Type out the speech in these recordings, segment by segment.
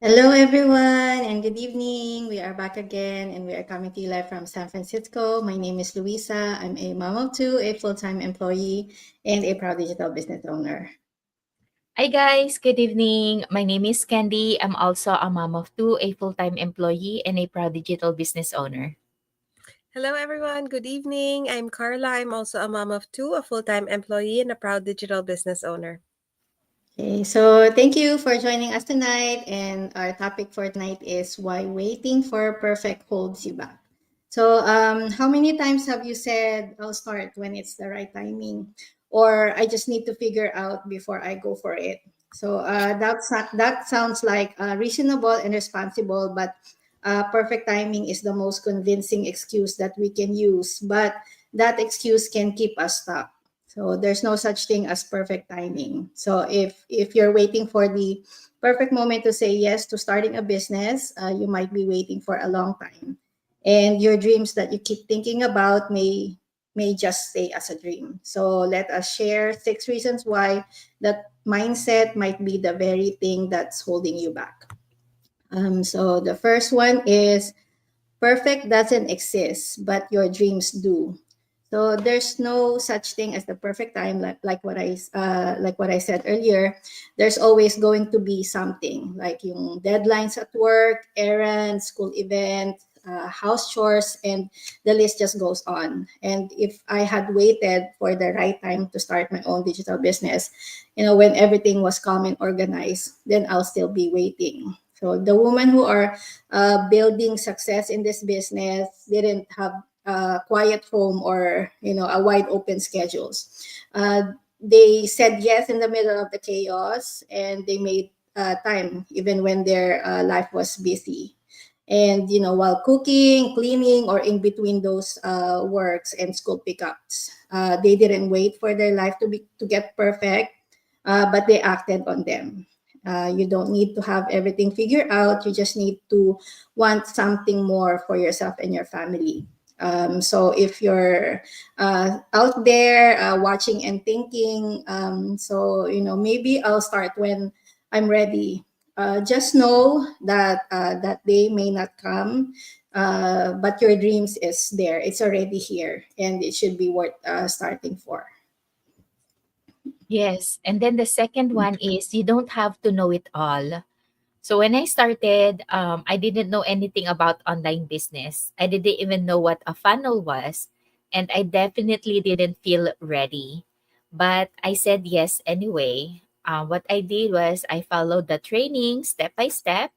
Hello, everyone, and good evening. We are back again, and we are coming to you live from San Francisco. My name is Luisa. I'm a mom of two, a full time employee, and a proud digital business owner. Hi guys, good evening. My name is Candy. I'm also a mom of two, a full-time employee, and a proud digital business owner. Hello, everyone. Good evening. I'm Carla. I'm also a mom of two, a full time employee, and a proud digital business owner. Okay, so thank you for joining us tonight. And our topic for tonight is why waiting for perfect holds you back. So, how many times have you said, I'll start when it's the right timing, or I just need to figure out before I go for it? So, that sounds like reasonable and responsible, but perfect timing is the most convincing excuse that we can use. But that excuse can keep us stuck. So there's no such thing as perfect timing. So if you're waiting for the perfect moment to say yes to starting a business, you might be waiting for a long time, and your dreams that you keep thinking about may just stay as a dream. So let us share 6 reasons why that mindset might be the very thing that's holding you back. So the first one is perfect doesn't exist, but your dreams do. So there's no such thing as the perfect time, like what I said earlier. There's always going to be something like yung deadlines at work, errands, school events, house chores, and the list just goes on. And if I had waited for the right time to start my own digital business, when everything was calm and organized, then I'll still be waiting. So the women who are building success in this business didn't have a quiet home or a wide open schedules. They said yes in the middle of the chaos, and they made time even when their life was busy. And while cooking, cleaning, or in between those works and school pickups, they didn't wait for their life to get perfect, but they acted on them. You don't need to have everything figured out. You just need to want something more for yourself and your family. So if you're out there watching and thinking, maybe I'll start when I'm ready. Just know that day may not come, but your dreams is there. It's already here, and it should be worth starting for. Yes, and then the second one is you don't have to know it all. So when I started, I didn't know anything about online business. I didn't even know what a funnel was, and I definitely didn't feel ready. But I said yes anyway. What I did was I followed the training step by step.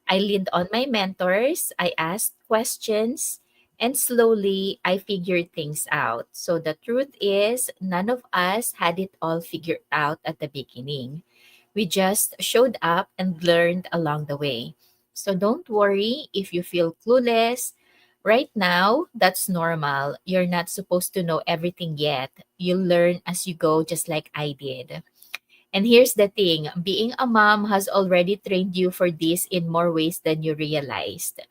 I leaned on my mentors, I asked questions, and slowly I figured things out. So the truth is, none of us had it all figured out at the beginning. We just showed up and learned along the way. So don't worry if you feel clueless. Right now, that's normal. You're not supposed to know everything yet. You'll learn as you go, just like I did. And here's the thing, being a mom has already trained you for this in more ways than you realized.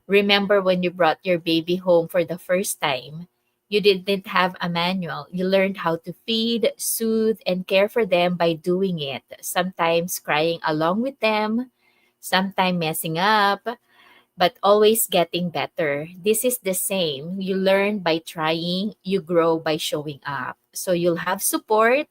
Remember when you brought your baby home for the first time? You didn't have a manual. You learned how to feed, soothe, and care for them by doing it, sometimes crying along with them, sometimes messing up, but always getting better. This is the same. You learn by trying, you grow by showing up. So you'll have support,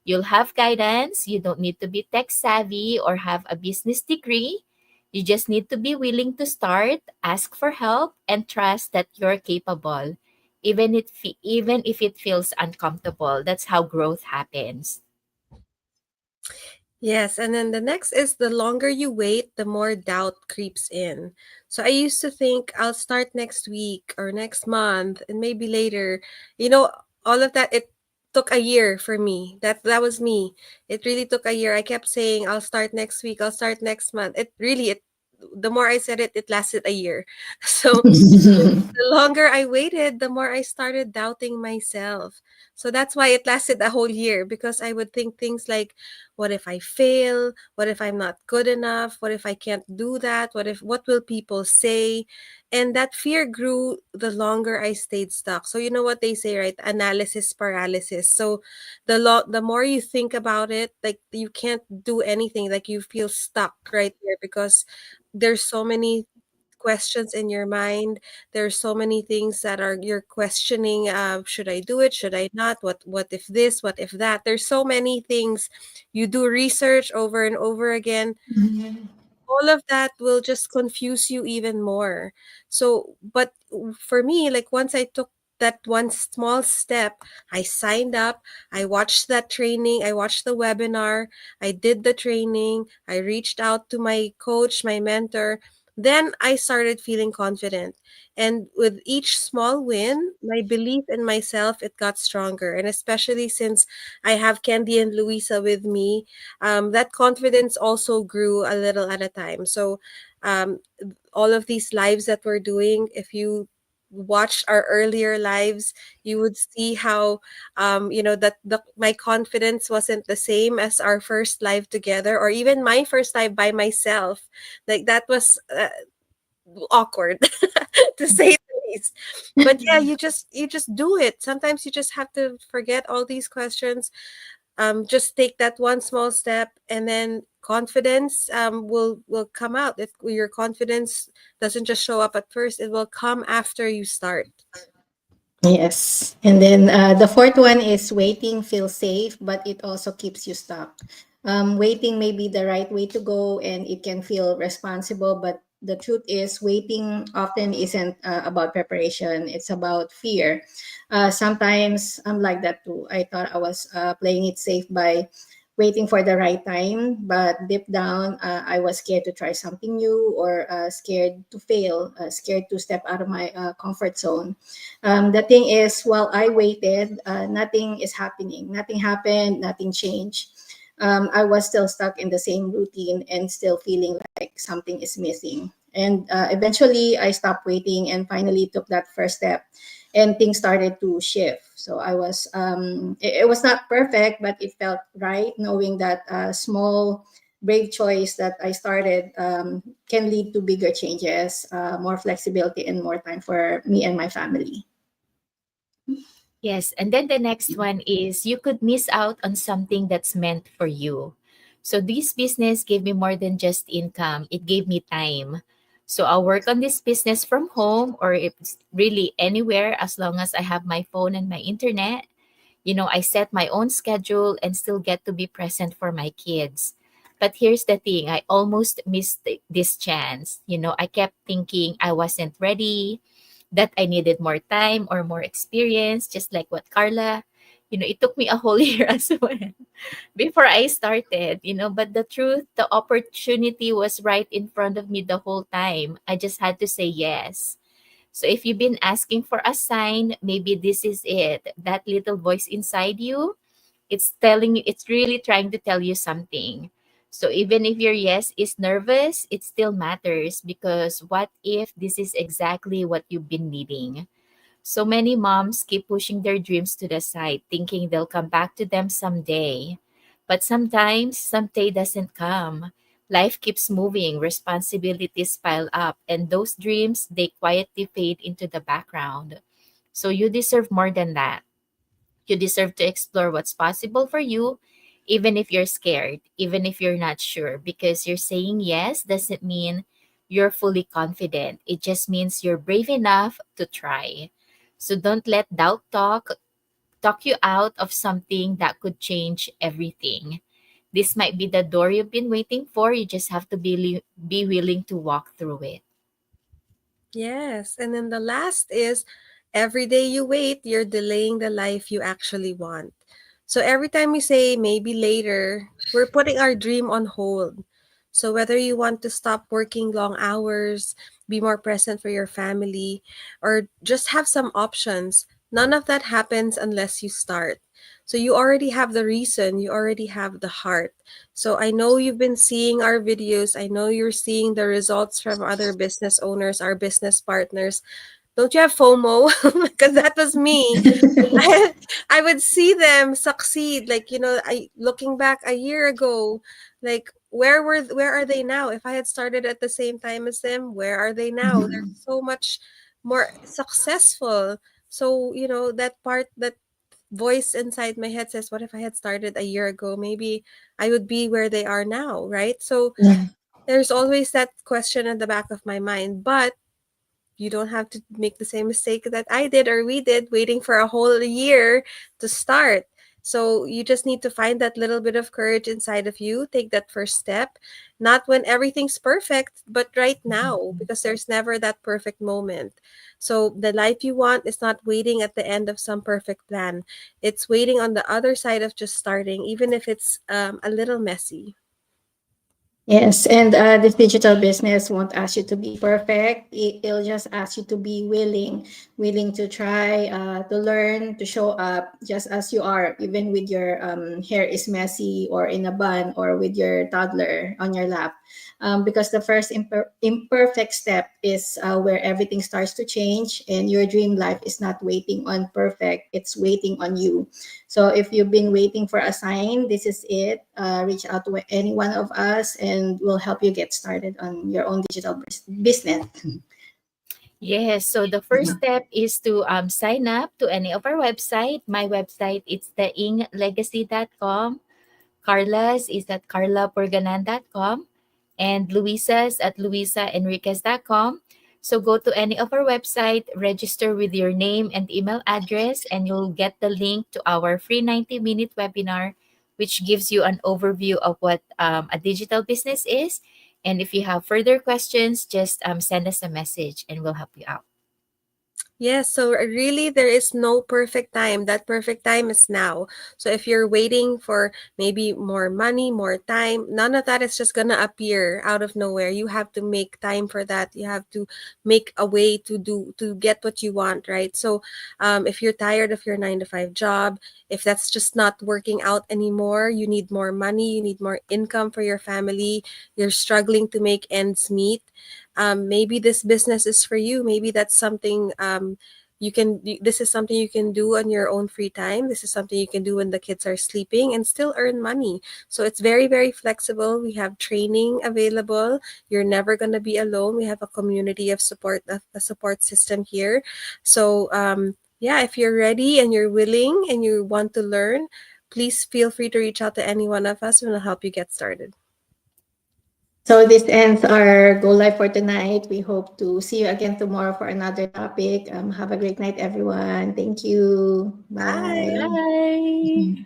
you'll have guidance. You don't need to be tech savvy or have a business degree. You just need to be willing to start, ask for help, and trust that you're capable, even if it feels uncomfortable. That's how growth happens. Yes, and then the next is the longer you wait, the more doubt creeps in. So I used to think I'll start next week or next month and maybe later. You know, all of that it took a year for me. That was me. It really took a year. I kept saying I'll start next week, I'll start next month. It the more I said it, it lasted a year. So the longer I waited, the more I started doubting myself. So that's why it lasted a whole year, because I would think things like, what if I fail? What if I'm not good enough? What if I can't do that? What will people say? And that fear grew the longer I stayed stuck. So you know what they say, right? Analysis paralysis. So the more you think about it, like you can't do anything, like you feel stuck right there, because there's so many questions in your mind. There's so many things that are you're questioning. Should I do it? Should I not? What if this? What if that? There's so many things. You do research over and over again. Mhm. All of that will just confuse you even more. So, but for me, like once I took that one small step, I signed up, I watched that training, I watched the webinar, I did the training, I reached out to my coach, my mentor. Then I started feeling confident. And with each small win, my belief in myself, it got stronger. And especially since I have Candy and Louisa with me, that confidence also grew a little at a time. So, um, all of these lives that we're doing, if you watched our earlier lives, you would see how, that my confidence wasn't the same as our first live together, or even my first live by myself. Like that was awkward to say the least. But yeah, you just do it. Sometimes you just have to forget all these questions, just take that one small step, and then confidence will come out. If your confidence doesn't just show up at first, it will come after you start. Yes. And then the fourth one is waiting feels safe, but it also keeps you stuck. Waiting may be the right way to go and it can feel responsible, but the truth is, waiting often isn't about preparation, it's about fear. Sometimes I'm like that too. I thought I was playing it safe by waiting for the right time, but deep down, I was scared to try something new or scared to fail, scared to step out of my comfort zone. The thing is, while I waited, nothing is happening. Nothing happened, nothing changed. I was still stuck in the same routine and still feeling like something is missing. And eventually, I stopped waiting and finally took that first step, and things started to shift. So it was not perfect, but it felt right, knowing that small, brave choice that I started can lead to bigger changes, more flexibility, and more time for me and my family. Yes, and then the next one is you could miss out on something that's meant for you. So this business gave me more than just income, it gave me time. So I'll work on this business from home or if it's really anywhere as long as I have my phone and my internet. I set my own schedule and still get to be present for my kids. But here's the thing, I almost missed this chance. I kept thinking I wasn't ready, that I needed more time or more experience, just like what Carla, it took me a whole year as well before I started, but the truth, the opportunity was right in front of me the whole time. I just had to say yes. So if you've been asking for a sign, maybe this is it. That little voice inside you, it's telling you, it's really trying to tell you something. So even if your yes is nervous, it still matters because what if this is exactly what you've been needing? So many moms keep pushing their dreams to the side, thinking they'll come back to them someday. But sometimes, someday doesn't come. Life keeps moving, responsibilities pile up, and those dreams, they quietly fade into the background. So you deserve more than that. You deserve to explore what's possible for you, even if you're scared, even if you're not sure, because you're saying yes doesn't mean you're fully confident. It just means you're brave enough to try. So don't let doubt talk you out of something that could change everything. This might be the door you've been waiting for. You just have to be willing to walk through it. Yes. And then the last is, every day you wait, you're delaying the life you actually want. So every time we say maybe later, we're putting our dream on hold. So whether you want to stop working long hours, be more present for your family, or just have some options, none of that happens unless you start. So you already have the reason, you already have the heart. So I know you've been seeing our videos. I know you're seeing the results from other business owners, our business partners. Don't you have FOMO? Because that was me. I would see them succeed. Like, I looking back a year ago, like where are they now? If I had started at the same time as them, where are they now? They're so much more successful. So, that part, that voice inside my head says, what if I had started a year ago? Maybe I would be where they are now, right? So Yeah. there's always that question in the back of my mind. But you don't have to make the same mistake that I did or we did, waiting for a whole year to start. So you just need to find that little bit of courage inside of you, take that first step, not when everything's perfect, but right now, because there's never that perfect moment. So the life you want is not waiting at the end of some perfect plan. It's waiting on the other side of just starting, even if it's a little messy. Yes, and this digital business won't ask you to be perfect. It'll just ask you to be willing to try, to learn, to show up just as you are, even with your hair is messy or in a bun or with your toddler on your lap. Because the first imperfect step is where everything starts to change, and your dream life is not waiting on perfect, it's waiting on you. So if you've been waiting for a sign, this is it. Reach out to any one of us and we'll help you get started on your own digital business. Yes. So the first step is to sign up to any of our website. My website is theinglegacy.com. Carla's is at carlapurganan.com. And Luisa's at luisaenriquez.com. So go to any of our website, register with your name and email address, and you'll get the link to our free 90-minute webinar, which gives you an overview of what a digital business is. And if you have further questions, just send us a message and we'll help you out. Yes, so really there is no perfect time. That perfect time is now. So if you're waiting for maybe more money, more time, none of that is just gonna appear out of nowhere. You have to make time for that. You have to make a way to get what you want, right? So if you're tired of your 9 to 5 job, if that's just not working out anymore, you need more money, you need more income for your family, you're struggling to make ends meet, maybe this business is for you. Maybe that's something this is something you can do on your own free time. This is something you can do when the kids are sleeping and still earn money. So it's very, very flexible. We have training available. You're never going to be alone. We have a community of support, a support system here. So yeah, if you're ready and you're willing and you want to learn, please feel free to reach out to any one of us and we'll help you get started. So this ends our Go Live for tonight. We hope to see you again tomorrow for another topic. Have a great night, everyone. Thank you. Bye. Bye. Bye.